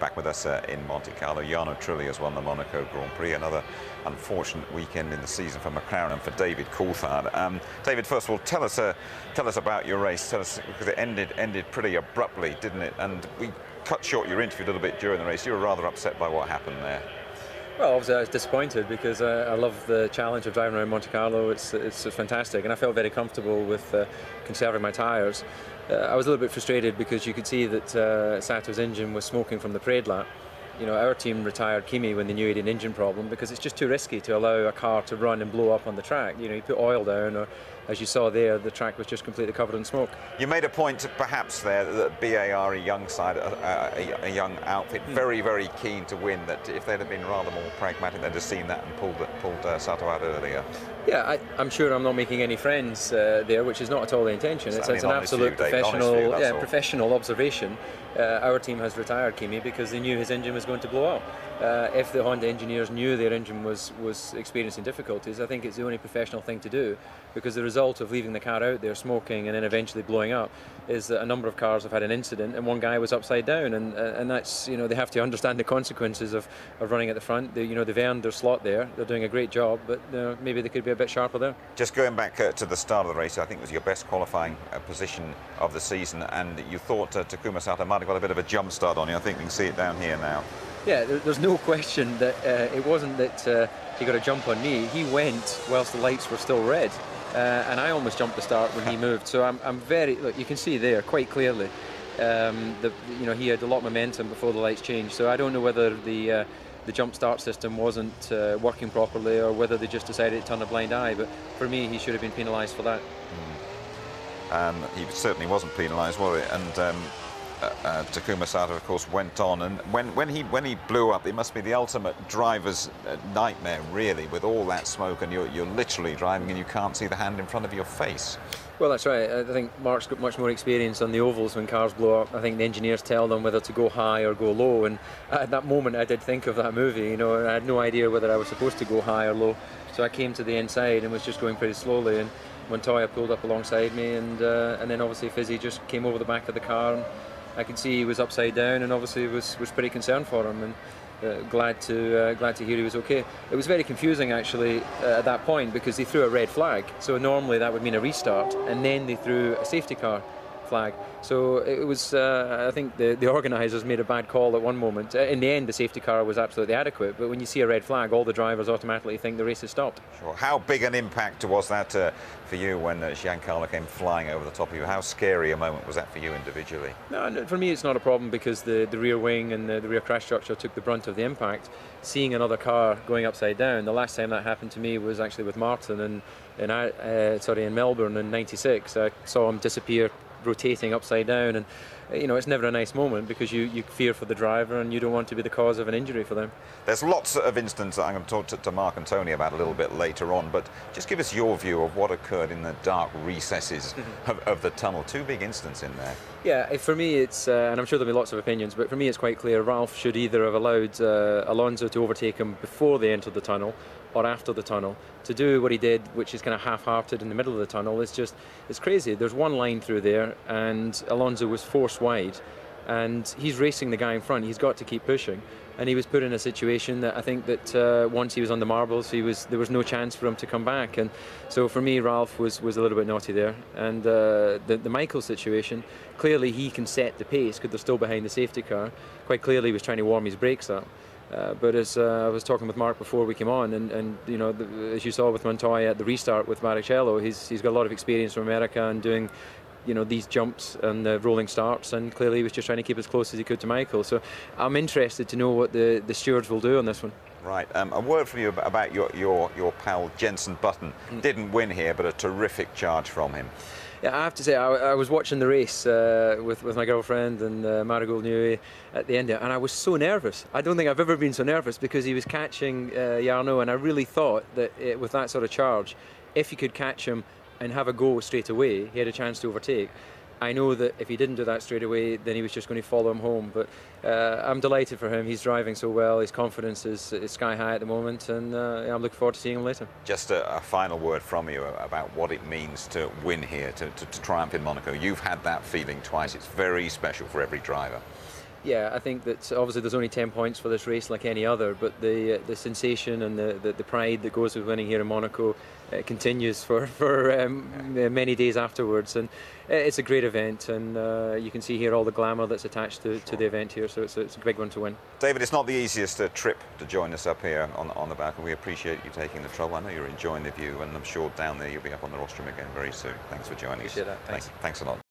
back with us in Monte Carlo. Jarno Trulli has won the Monaco Grand Prix. Another unfortunate weekend in the season for McLaren and for David Coulthard. David, first of all, tell us about your race. Tell us, because it ended pretty abruptly, didn't it? And we cut short your interview a little bit during the race. You were rather upset by what happened there. Well, obviously I was disappointed because I love the challenge of driving around Monte Carlo. It's fantastic, and I felt very comfortable with conserving my tyres. I was a little bit frustrated because you could see that Sato's engine was smoking from the parade lap. You know, our team retired Kimi when they knew he had an engine problem because it's just too risky to allow a car to run and blow up on the track. You know, you put oil down, or as you saw there, the track was just completely covered in smoke. You made a point, perhaps, there that BAR, a young side, a young outfit, very keen to win. That if they'd have been rather more pragmatic, they'd have seen that and pulled Sato out earlier. Yeah, I'm sure I'm not making any friends there, which is not at all the intention. It's an absolute professional observation. Our team has retired Kimi because they knew his engine was going to blow up. If the Honda engineers knew their engine was experiencing difficulties, I think it's the only professional thing to do, because the result of leaving the car out there smoking and then eventually blowing up is that a number of cars have had an incident and one guy was upside down, and that's, you know, they have to understand the consequences of running at the front. They've earned their slot there. They're doing a great job, but maybe they could be a bit sharper there. Just going back to the start of the race, I think it was your best qualifying position of the season, and you thought Takuma Sato might have got a bit of a jump start on you. I think we can see it down here now. Yeah, there's no question that it wasn't that he got a jump on me. He went whilst the lights were still red, and I almost jumped the start when he moved. So I'm very, look, you can see there quite clearly, you know, he had a lot of momentum before the lights changed. So I don't know whether the jump start system wasn't working properly, or whether they just decided to turn a blind eye. But for me, he should have been penalised for that. He certainly wasn't penalised, was it? And Takuma Sato, of course, went on, and when he blew up, it must be the ultimate driver's nightmare, really, with all that smoke, and you're literally driving and you can't see the hand in front of your face. Well, that's right. I think Mark's got much more experience on the ovals when cars blow up. I think the engineers tell them whether to go high or go low, and at that moment I did think of that movie, you know, and I had no idea whether I was supposed to go high or low. So I came to the inside and was just going pretty slowly, and Montoya pulled up alongside me, and then obviously Fizzy just came over the back of the car, and I could see he was upside down, and obviously was pretty concerned for him, and glad to hear he was okay. It was very confusing actually at that point, because they threw a red flag. So normally that would mean a restart, and then they threw a safety car flag. So it was, I think the organisers made a bad call at one moment. In the end, the safety car was absolutely adequate, but when you see a red flag, all the drivers automatically think the race has stopped. Sure. How big an impact was that for you when Giancarlo came flying over the top of you? How scary a moment was that for you individually? No, for me it's not a problem, because the rear wing and the rear crash structure took the brunt of the impact. Seeing another car going upside down, the last time that happened to me was actually with Martin in Melbourne in '96. I saw him disappear rotating upside down, and you know, it's never a nice moment, because you fear for the driver and you don't want to be the cause of an injury for them. There's lots of instances that I'm going to talk to Mark and Tony about a little bit later on, but just give us your view of what occurred in the dark recesses of the tunnel. Two big incidents in there. Yeah, for me it's, and I'm sure there'll be lots of opinions, but for me it's quite clear Ralph should either have allowed Alonso to overtake him before they entered the tunnel or after the tunnel. To do what he did, which is kind of half-hearted in the middle of the tunnel, it's crazy. There's one line through there, and Alonso was forced wide, and he's racing the guy in front. He's got to keep pushing, and he was put in a situation that I think that once he was on the marbles, there was no chance for him to come back. And so for me, Ralph was a little bit naughty there. And the Michael situation, clearly he can set the pace because they're still behind the safety car. Quite clearly he was trying to warm his brakes up. But as I was talking with Mark before we came on, and you know, as you saw with Montoya at the restart with Barrichello, he's got a lot of experience from America and doing, you know, these jumps and the rolling starts, and clearly he was just trying to keep as close as he could to Michael. So I'm interested to know what the stewards will do on this one. Right. A word from you about your pal Jenson Button. Didn't win here, but a terrific charge from him. Yeah, I have to say, I was watching the race with my girlfriend and Marigold Newey at the end there, and I was so nervous. I don't think I've ever been so nervous, because he was catching Jarno, and I really thought that with that sort of charge, if he could catch him and have a go straight away, he had a chance to overtake. I know that if he didn't do that straight away, then he was just going to follow him home. But I'm delighted for him. He's driving so well. His confidence is sky high at the moment, and I'm looking forward to seeing him later. Just a final word from you about what it means to win here, to triumph in Monaco. You've had that feeling twice. It's very special for every driver. Yeah, I think that obviously there's only 10 points for this race like any other, but the sensation and the pride that goes with winning here in Monaco continues for many days afterwards, and it's a great event, and you can see here all the glamour that's attached to the event here, so it's a big one to win. David, it's not the easiest trip to join us up here on the back, and we appreciate you taking the trouble. I know you're enjoying the view, and I'm sure down there you'll be up on the rostrum again very soon. Thanks for joining us. Appreciate that. Thanks. Thanks a lot.